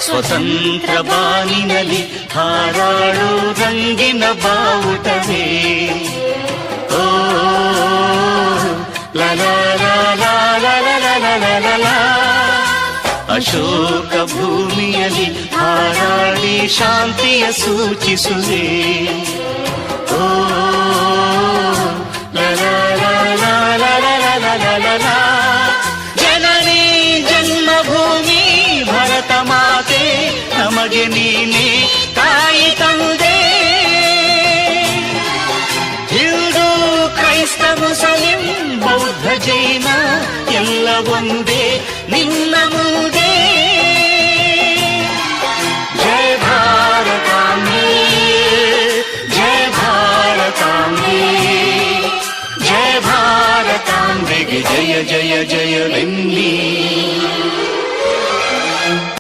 ಸ್ವತಂತ್ರ ಬಾನಿನಲ್ಲಿ ಹಾರಾಡೋ ರಂಗಿನ ಬಾವುಟವೇ. ಓ ಲಲಾ ಲಲಾ ಲಲಾ ಅಶೋಕ ಭೂಮಿಯಲ್ಲಿ ಹಾರಾಡಿ ಶಾಂತಿಯ ಸೂಚಿಸುವೆ. ಓ ಲಲಾ ಲಲಾ ಲಲಾ ಜನನಿ ಜನ್ಮಭೂಮಿ ಭರತ ಮಾತೆ ನಮಗೆ ನೀನೆ ತಾಯಿ ತಂದೆ. ಹಿಂದೂ ಕ್ರೈಸ್ತ ಮುಸಲಿಂ ಬೌದ್ಧ ಜೈನ ಎಲ್ಲ ಒಂದೇ ನಿನ್ನ ಮುಂದೆ. ಜಯ ಭಾರತಾಂಬೆ ಜಯ ಭಾರತಾಂಬೆ ಜಯ ಭಾರತಾಂಬೆಗೆ ಜಯ ಜಯ ಜಯವೆಂದು